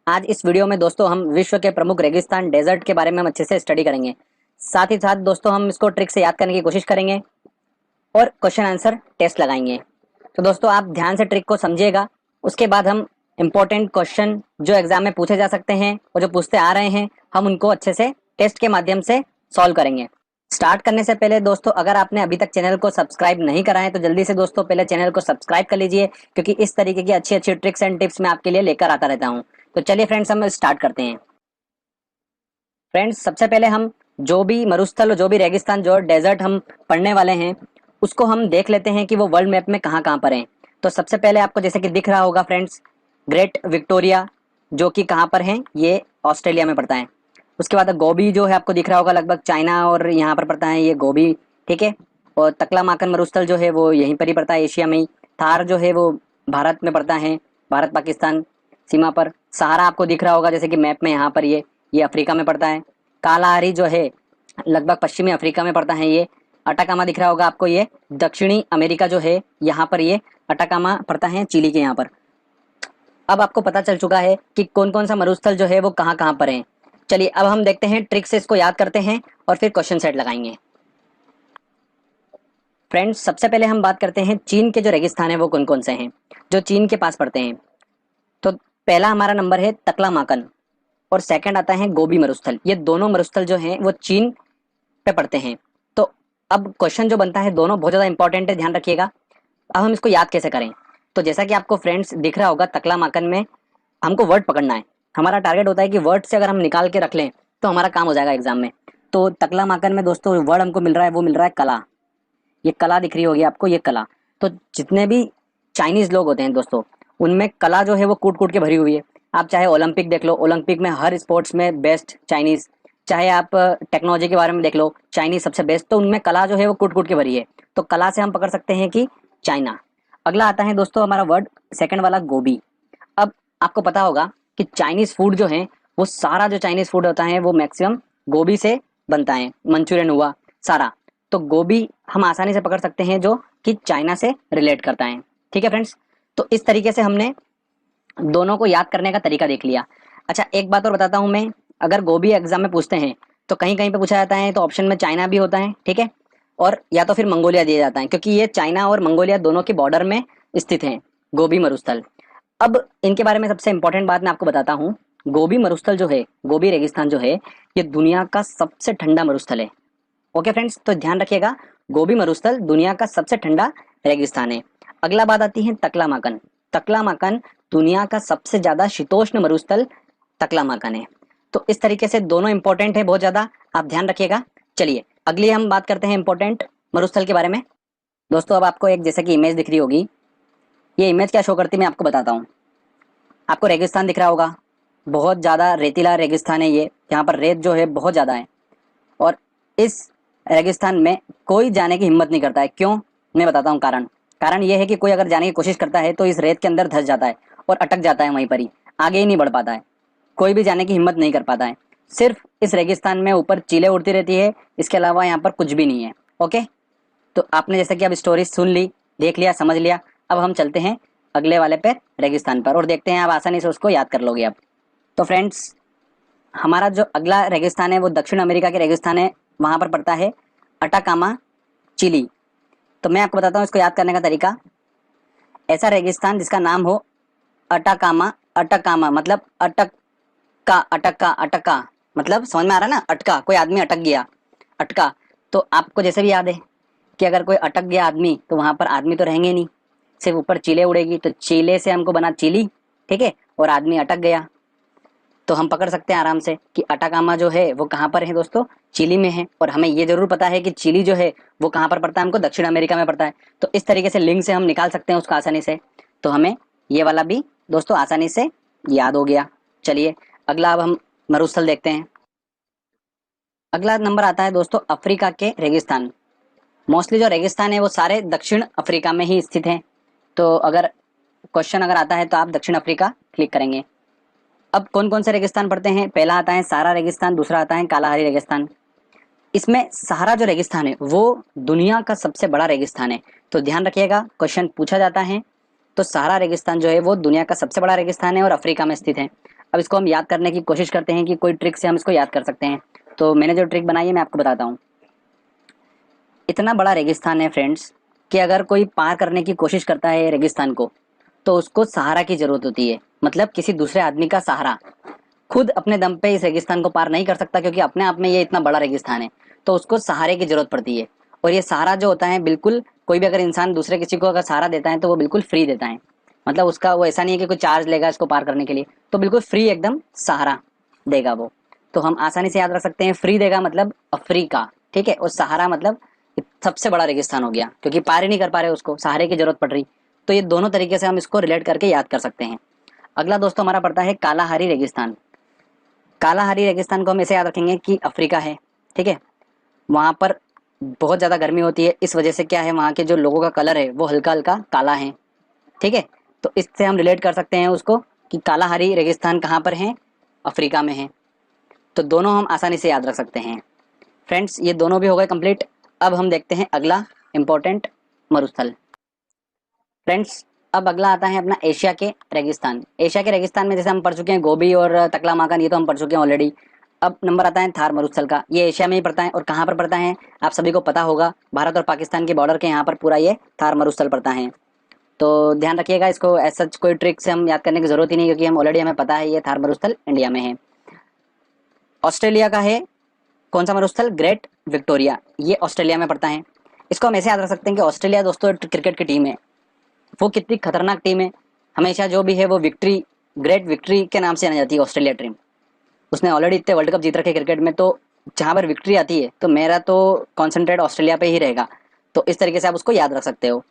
आज इस वीडियो में दोस्तों हम विश्व के प्रमुख रेगिस्तान डेजर्ट के बारे में हम अच्छे से स्टडी करेंगे। साथ ही साथ दोस्तों हम इसको ट्रिक से याद करने की कोशिश करेंगे और क्वेश्चन आंसर टेस्ट लगाएंगे। तो दोस्तों आप ध्यान से ट्रिक को समझिएगा। उसके बाद हम इंपॉर्टेंट क्वेश्चन जो एग्जाम में पूछे जा सकते हैं और जो पूछते आ रहे हैं हम उनको अच्छे से टेस्ट के माध्यम से सॉल्व करेंगे। स्टार्ट करने से पहले दोस्तों अगर आपने अभी तक चैनल को सब्सक्राइब नहीं करा है तो जल्दी से दोस्तों पहले चैनल को सब्सक्राइब कर लीजिए, क्योंकि इस तरीके की अच्छी अच्छी ट्रिक्स एंड टिप्स मैं आपके लिए लेकर आता रहता हूँ। तो चलिए फ्रेंड्स हम स्टार्ट करते हैं। फ्रेंड्स सबसे पहले हम जो भी मरुस्थल जो भी रेगिस्तान जो डेजर्ट हम पढ़ने वाले हैं उसको हम देख लेते हैं कि वो वर्ल्ड मैप में कहाँ कहाँ पर हैं। तो सबसे पहले आपको जैसे कि दिख रहा होगा फ्रेंड्स, ग्रेट विक्टोरिया जो कि कहाँ पर है, ये ऑस्ट्रेलिया में पड़ता है। उसके बाद गोबी जो है आपको दिख रहा होगा, लगभग चाइना और यहाँ पर पड़ता है ये गोबी, ठीक है। और तकलामाकन मरुस्थल जो है वो यहीं पर ही पड़ता है, एशिया में ही। थार जो है वो भारत में पड़ता है, भारत पाकिस्तान सीमा पर। सहारा आपको दिख रहा होगा जैसे कि मैप में यहाँ पर ये अफ्रीका में पड़ता है। कालाहारी जो है लगभग पश्चिमी अफ्रीका में पड़ता है ये। अटाकामा दिख रहा होगा आपको, ये दक्षिणी अमेरिका जो है यहाँ पर ये अटाकामा पड़ता है, चिली के यहाँ पर। अब आपको पता चल चुका है कि कौन कौन सा मरुस्थल जो है वो कहाँ कहाँ पर है। चलिए अब हम देखते हैं, ट्रिक से इसको याद करते हैं और फिर क्वेश्चन सेट लगाएंगे। फ्रेंड्स सबसे पहले हम बात करते हैं चीन के जो रेगिस्तान है वो कौन कौन से हैं जो चीन के पास पड़ते हैं। तो पहला हमारा नंबर है तकलामाकन और सेकंड आता है गोबी मरुस्थल। ये दोनों मरुस्थल जो हैं वो चीन पे पड़ते हैं। तो अब क्वेश्चन जो बनता है दोनों बहुत ज़्यादा इंपॉर्टेंट है, ध्यान रखिएगा। अब हम इसको याद कैसे करें। तो जैसा कि आपको फ्रेंड्स दिख रहा होगा, तकलामाकन में हमको वर्ड पकड़ना है। हमारा टारगेट होता है कि वर्ड से अगर हम निकाल के रख लें तो हमारा काम हो जाएगा एग्जाम में। तो तकलामाकन में दोस्तों वर्ड हमको मिल रहा है, वो मिल रहा है कला। ये कला दिख रही होगी आपको, ये कला। तो जितने भी चाइनीज लोग होते हैं दोस्तों उनमें कला जो है वो कूट कूट के भरी हुई है। आप चाहे ओलंपिक देख लो, ओलंपिक में हर स्पोर्ट्स में बेस्ट चाइनीज। चाहे आप टेक्नोलॉजी के बारे में देख लो, चाइनीज सबसे बेस्ट। तो उनमें कला जो है वो कूट कूट के भरी है। तो कला से हम पकड़ सकते हैं कि चाइना। अगला आता है दोस्तों हमारा वर्ड सेकंड वाला गोबी। अब आपको पता होगा कि चाइनीज फूड जो है वो सारा जो चाइनीज फूड होता है वो मैक्सिमम गोबी से बनता है। मंचूरियन हुआ सारा, तो गोबी हम आसानी से पकड़ सकते हैं जो कि चाइना से रिलेट करता है। ठीक है फ्रेंड्स, तो इस तरीके से हमने दोनों को याद करने का तरीका देख लिया। अच्छा एक बात और बताता हूं मैं, अगर गोबी एग्जाम में पूछते हैं तो कहीं कहीं पे पूछा जाता है तो ऑप्शन में चाइना भी होता है, ठीक है, और या तो फिर मंगोलिया दिया जाता है, क्योंकि ये चाइना और मंगोलिया दोनों के बॉर्डर में स्थित हैं गोबी मरुस्थल। अब इनके बारे में सबसे इंपॉर्टेंट बात मैं आपको बताता हूँ। गोबी मरुस्थल जो है, गोबी रेगिस्तान जो है, ये दुनिया का सबसे ठंडा मरुस्थल है। ओके फ्रेंड्स, तो ध्यान रखिएगा, गोबी मरुस्थल दुनिया का सबसे ठंडा रेगिस्तान है। अगला बात आती है तकलामाकन। तकलामाकन दुनिया का सबसे ज्यादा शीतोष्ण मरुस्थल तकलामाकन है। तो इस तरीके से दोनों इंपॉर्टेंट है बहुत ज्यादा, आप ध्यान रखिएगा। चलिए अगली हम बात करते हैं इंपॉर्टेंट मरुस्थल के बारे में। दोस्तों अब आपको एक जैसे कि इमेज दिख रही होगी, ये इमेज क्या शो करती है मैं आपको बताता हूँ। आपको रेगिस्तान दिख रहा होगा, बहुत ज्यादा रेतीला रेगिस्तान है ये, यहाँ पर रेत जो है बहुत ज्यादा है। और इस रेगिस्तान में कोई जाने की हिम्मत नहीं करता है। क्यों, मैं बताता हूँ कारण। कारण यह है कि कोई अगर जाने की कोशिश करता है तो इस रेत के अंदर धंस जाता है और अटक जाता है वहीं पर ही, आगे ही नहीं बढ़ पाता है। कोई भी जाने की हिम्मत नहीं कर पाता है। सिर्फ इस रेगिस्तान में ऊपर चीलें उड़ती रहती है, इसके अलावा यहाँ पर कुछ भी नहीं है। ओके, तो आपने जैसे कि अब स्टोरी सुन ली, देख लिया, समझ लिया। अब हम चलते हैं अगले वाले पे रेगिस्तान पर और देखते हैं आप आसानी से उसको याद कर लोगे अब। तो फ्रेंड्स हमारा जो अगला रेगिस्तान है वो दक्षिण अमेरिका के रेगिस्तान है, वहां पर पड़ता है अटाकामा, चिली। तो मैं आपको बताता हूँ इसको याद करने का तरीका। ऐसा रेगिस्तान जिसका नाम हो अटाकामा, अटकामा मतलब अटका, अटका अटका मतलब समझ में आ रहा है ना, अटका, कोई आदमी अटक गया, अटका। तो आपको जैसे भी याद है कि अगर कोई अटक गया आदमी तो वहां पर आदमी तो रहेंगे नहीं, सिर्फ ऊपर चीले उड़ेगी। तो चीले से हमको बना चिली, ठीक है, और आदमी अटक गया। तो हम पकड़ सकते हैं आराम से कि अटाकामा जो है वो कहाँ पर है दोस्तों, चिली में है। और हमें ये जरूर पता है कि चिली जो है वो कहाँ पर पड़ता है, हमको दक्षिण अमेरिका में पड़ता है। तो इस तरीके से लिंक से हम निकाल सकते हैं उसको आसानी से। तो हमें ये वाला भी दोस्तों आसानी से याद हो गया। चलिए अगला अब हम मरुस्थल देखते हैं। अगला नंबर आता है दोस्तों अफ्रीका के रेगिस्तान। मोस्टली जो रेगिस्तान है वो सारे दक्षिण अफ्रीका में ही स्थित हैं। तो अगर क्वेश्चन अगर आता है तो आप दक्षिण अफ्रीका क्लिक करेंगे। अब कौन कौन से रेगिस्तान पड़ते हैं, पहला आता है सहारा रेगिस्तान, दूसरा आता है कालाहारी रेगिस्तान। इसमें सहारा जो रेगिस्तान है वो दुनिया का सबसे बड़ा रेगिस्तान है। तो ध्यान रखिएगा, क्वेश्चन पूछा जाता है तो सहारा रेगिस्तान जो है वो दुनिया का सबसे बड़ा रेगिस्तान है और अफ्रीका में स्थित है। अब इसको हम याद करने की कोशिश करते हैं कि कोई ट्रिक से हम इसको याद कर सकते हैं। तो मैंने जो ट्रिक बनाई है मैं आपको बताता हूँ। इतना बड़ा रेगिस्तान है फ्रेंड्स कि अगर कोई पार करने की कोशिश करता है रेगिस्तान को तो उसको सहारा की जरूरत होती है, मतलब किसी दूसरे आदमी का सहारा। खुद अपने दम पे इस रेगिस्तान को पार नहीं कर सकता क्योंकि अपने आप में ये इतना बड़ा रेगिस्तान है, तो उसको सहारे की जरूरत पड़ती है। और ये सहारा जो होता है बिल्कुल, कोई भी अगर इंसान दूसरे किसी को अगर सहारा देता है तो वो बिल्कुल फ्री देता है। मतलब उसका वो ऐसा नहीं है कि कोई चार्ज लेगा इसको पार करने के लिए, तो बिल्कुल फ्री एकदम सहारा देगा वो। तो हम आसानी से याद रख सकते हैं, फ्री देगा मतलब अफ्रीका, ठीक है, और सहारा मतलब सबसे बड़ा रेगिस्तान हो गया क्योंकि पार ही नहीं कर पा रहे, उसको सहारे की जरूरत पड़ रही। तो ये दोनों तरीके से हम इसको रिलेट करके याद कर सकते हैं। अगला दोस्तों हमारा पड़ता है कालाहारी रेगिस्तान। कालाहारी रेगिस्तान को हम ऐसे याद रखेंगे कि अफ्रीका है, ठीक है, वहां पर बहुत ज्यादा गर्मी होती है, इस वजह से क्या है, वहां के जो लोगों का कलर है वो हल्का हल्का काला है, ठीक है। तो इससे हम रिलेट कर सकते हैं उसको कि कालाहारी रेगिस्तान कहाँ पर है, अफ्रीका में है। तो दोनों हम आसानी से याद रख सकते हैं। फ्रेंड्स ये दोनों भी हो गए कंप्लीट। अब हम देखते हैं अगला इंपॉर्टेंट मरुस्थल। फ्रेंड्स अब अगला आता है अपना एशिया के रेगिस्तान। एशिया के रेगिस्तान में जैसे हम पढ़ चुके हैं गोबी और तकलामाकन, ये तो हम पढ़ चुके हैं ऑलरेडी। अब नंबर आता है थार मरुस्थल का। ये एशिया में ही पड़ता है और कहाँ पर पड़ता है आप सभी को पता होगा, भारत और पाकिस्तान के बॉर्डर के यहाँ पर पूरा ये थार मरुस्थल पड़ता है। तो ध्यान रखिएगा, इसको ऐसा कोई ट्रिक से हम याद करने की जरूरत ही नहीं क्योंकि हम ऑलरेडी हमें पता है ये थार मरुस्थल इंडिया में है। ऑस्ट्रेलिया का है कौन सा मरुस्थल, ग्रेट विक्टोरिया, ये ऑस्ट्रेलिया में पड़ता है। इसको हम ऐसे याद रख सकते हैं कि ऑस्ट्रेलिया दोस्तों क्रिकेट की टीम है, वो कितनी खतरनाक टीम है, हमेशा जो भी है वो विक्ट्री, ग्रेट विक्ट्री के नाम से जानी जाती है ऑस्ट्रेलिया टीम। उसने ऑलरेडी इतने वर्ल्ड कप जीत रखे क्रिकेट में, तो जहां पर विक्ट्री आती है तो मेरा तो कॉन्सेंट्रेट ऑस्ट्रेलिया पे ही रहेगा। तो इस तरीके से आप उसको याद रख सकते हो।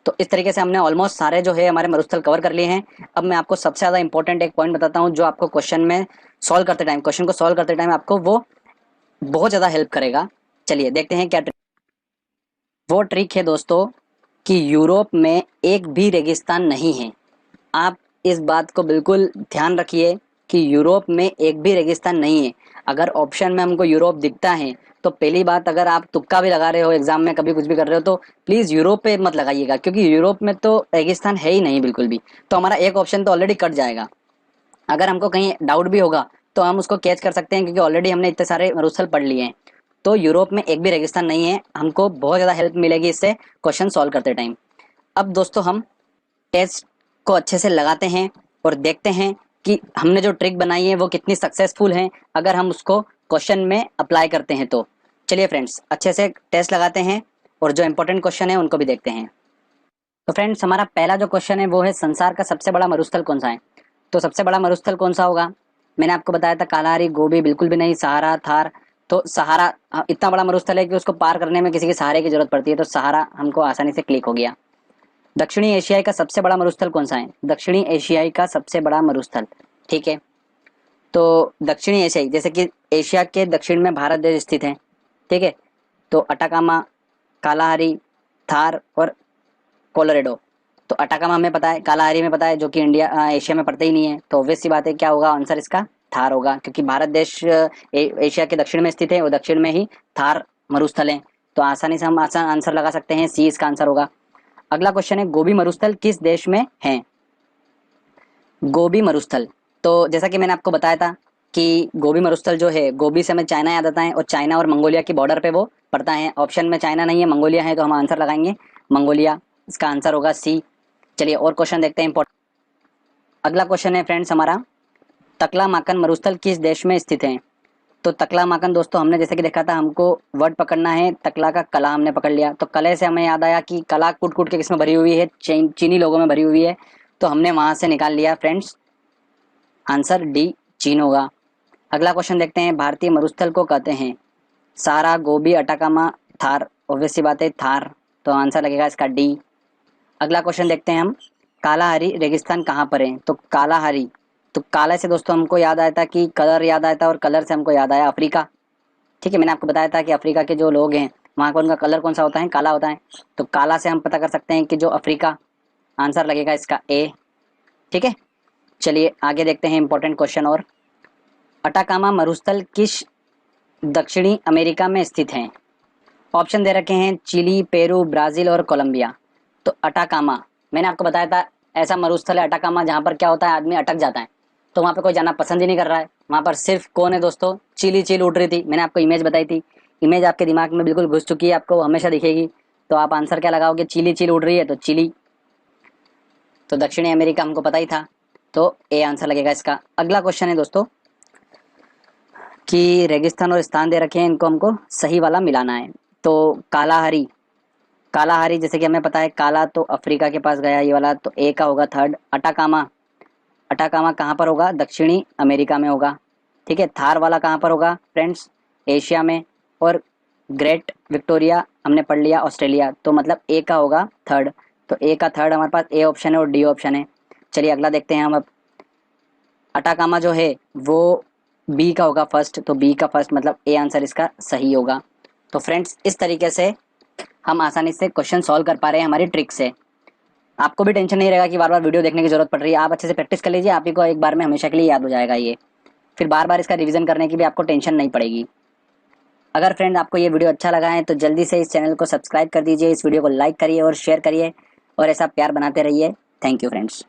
तो इस तरीके से हमने ऑलमोस्ट सारे जो है हमारे मरुस्थल कवर कर लिए हैं। अब मैं आपको सबसे ज्यादा इंपॉर्टेंट एक पॉइंट बताता हूँ जो आपको क्वेश्चन में सॉल्व करते टाइम, क्वेश्चन को सॉल्व करते टाइम आपको वो बहुत ज्यादा हेल्प करेगा। चलिए देखते हैं क्या ट्रिक। वो ट्रिक है दोस्तों कि यूरोप में एक भी रेगिस्तान नहीं है। आप इस बात को बिल्कुल ध्यान रखिए कि यूरोप में एक भी रेगिस्तान नहीं है। अगर ऑप्शन में हमको यूरोप दिखता है तो पहली बात, अगर आप तुक्का भी लगा रहे हो एग्जाम में, कभी कुछ भी कर रहे हो, तो प्लीज यूरोप पे मत लगाइएगा क्योंकि यूरोप में तो रेगिस्तान है ही नहीं बिल्कुल भी। तो हमारा एक ऑप्शन तो ऑलरेडी कट जाएगा। अगर हमको कहीं डाउट भी होगा तो हम उसको कैच कर सकते हैं क्योंकि ऑलरेडी हमने इतने सारे मरुस्थल पढ़ लिए हैं। तो यूरोप में एक भी रेगिस्तान नहीं है, हमको बहुत ज्यादा हेल्प मिलेगी इससे क्वेश्चन सॉल्व करते टाइम। अब दोस्तों हम टेस्ट को अच्छे से लगाते हैं और देखते हैं कि हमने जो ट्रिक बनाई है वो कितनी सक्सेसफुल है अगर हम उसको क्वेश्चन में अप्लाई करते हैं तो। चलिए फ्रेंड्स अच्छे से टेस्ट लगाते हैं और जो इंपॉर्टेंट क्वेश्चन है उनको भी देखते हैं। तो फ्रेंड्स हमारा पहला जो क्वेश्चन है वो है संसार का सबसे बड़ा मरुस्थल कौन सा है। तो सबसे बड़ा मरुस्थल कौन सा होगा, मैंने आपको बताया था कालाहारी, गोबी बिल्कुल भी नहीं, सहारा, थार। तो सहारा इतना बड़ा मरुस्थल है कि उसको पार करने में किसी के सहारे की जरूरत पड़ती है, तो सहारा हमको आसानी से क्लिक हो गया। दक्षिणी एशियाई का सबसे बड़ा मरुस्थल कौन सा है, दक्षिणी एशियाई का सबसे बड़ा मरुस्थल, ठीक है। तो दक्षिणी एशियाई जैसे कि एशिया के दक्षिण में भारत देश स्थित है, ठीक है। तो अटाकामा, कालाहारी, थार और कोलोरेडो। तो अटाकामा हमें पता है, कालाहारी में पता है, जो कि एशिया में पड़ता ही नहीं है, तो ऑब्वियस सी बात है क्या होगा आंसर इसका, थार होगा क्योंकि भारत देश एशिया के दक्षिण में स्थित है और दक्षिण में ही थार मरुस्थल है। तो आसानी से हम आसान आंसर लगा सकते हैं, सी इसका आंसर होगा। अगला क्वेश्चन है गोबी मरुस्थल किस देश में है। गोबी मरुस्थल, तो जैसा कि मैंने आपको बताया था कि गोबी मरुस्थल जो है, गोबी से हमें चाइना याद आता है और चाइना और मंगोलिया की बॉर्डर पे वो पड़ता है। ऑप्शन में चाइना नहीं है, मंगोलिया है, तो हम आंसर लगाएंगे मंगोलिया, इसका आंसर होगा सी। चलिए और क्वेश्चन देखते हैं इंपॉर्टेंट। अगला क्वेश्चन है फ्रेंड्स हमारा, तकलामाकन मरुस्थल किस देश में स्थित है। तो तकलामाकन दोस्तों हमने जैसे कि देखा था, हमको वर्ड पकड़ना है, तकला का कला हमने पकड़ लिया, तो कले से हमें याद आया कि कला कूट कूट के किसमें भरी हुई है, चीनी लोगों में भरी हुई है, तो हमने वहां से निकाल लिया फ्रेंड्स, आंसर डी चीन होगा। अगला क्वेश्चन देखते हैं, भारतीय मरुस्थल को कहते हैं सारा, गोबी, अटाकामा, थार, ऑब्वियस सी बात है थार, तो आंसर लगेगा इसका डी। अगला क्वेश्चन देखते हैं हम, कालाहारी रेगिस्तान कहाँ पर है। तो कालाहारी, तो काला से दोस्तों हमको याद आया था कि कलर याद आया था और कलर से हमको याद आया अफ्रीका, ठीक है। मैंने आपको बताया था कि अफ्रीका के जो लोग हैं वहाँ का उनका कलर कौन सा होता है, काला होता है। तो काला से हम पता कर सकते हैं कि जो अफ्रीका, आंसर लगेगा इसका ए, ठीक है। चलिए आगे देखते हैं इंपॉर्टेंट क्वेश्चन और, अटाकामा मरुस्थल किस दक्षिणी अमेरिका में स्थित है। ऑप्शन दे रखे हैं चिली, पेरू, ब्राजील और कोलंबिया। तो अटाकामा मैंने आपको बताया था ऐसा मरुस्थल है अटाकामा जहाँ पर क्या होता है, आदमी अटक जाता है। तो वहाँ पे कोई जाना पसंद ही नहीं कर रहा है। वहाँ पर सिर्फ कौन है दोस्तों, चील चील उड़ रही थी। मैंने आपको इमेज बताई थी, इमेज आपके दिमाग में बिल्कुल घुस चुकी है, आपको हमेशा दिखेगी। तो आप आंसर क्या लगाओगे, चीली चील उड़ रही है तो चिली। तो दक्षिणी अमेरिका हमको पता ही था, तो ए आंसर लगेगा इसका। अगला क्वेश्चन है दोस्तों कि रेगिस्तान और स्थान दे रखे हैं, इनको हमको सही वाला मिलाना है। तो कालाहारी, कालाहारी जैसे कि हमें पता है, काला तो अफ्रीका के पास गया ये वाला, तो ए का होगा थर्ड। अटाकामा, अटाकामा कहाँ पर होगा, दक्षिणी अमेरिका में होगा। ठीक है, थार वाला कहाँ पर होगा फ्रेंड्स, एशिया में। और ग्रेट विक्टोरिया हमने पढ़ लिया ऑस्ट्रेलिया, तो मतलब ए का होगा थर्ड। तो ए का थर्ड हमारे पास ए ऑप्शन है और डी ऑप्शन है। चलिए अगला देखते हैं हम अब। अटाकामा जो है वो बी का होगा फर्स्ट, तो बी का फर्स्ट मतलब ए आंसर इसका सही होगा। तो फ्रेंड्स इस तरीके से हम आसानी से क्वेश्चन सॉल्व कर पा रहे हैं हमारी ट्रिक से। आपको भी टेंशन नहीं रहेगा कि बार बार वीडियो देखने की जरूरत पड़ रही है। आप अच्छे से प्रैक्टिस कर लीजिए, आप ही को एक बार में हमेशा के लिए याद हो जाएगा ये। फिर बार बार इसका रिवीजन करने की भी आपको टेंशन नहीं पड़ेगी। अगर फ्रेंड आपको ये वीडियो अच्छा लगा है तो जल्दी से इस चैनल को सब्सक्राइब कर दीजिए, इस वीडियो को लाइक करिए और शेयर करिए और ऐसा प्यार बनाते रहिए। Thank you friends.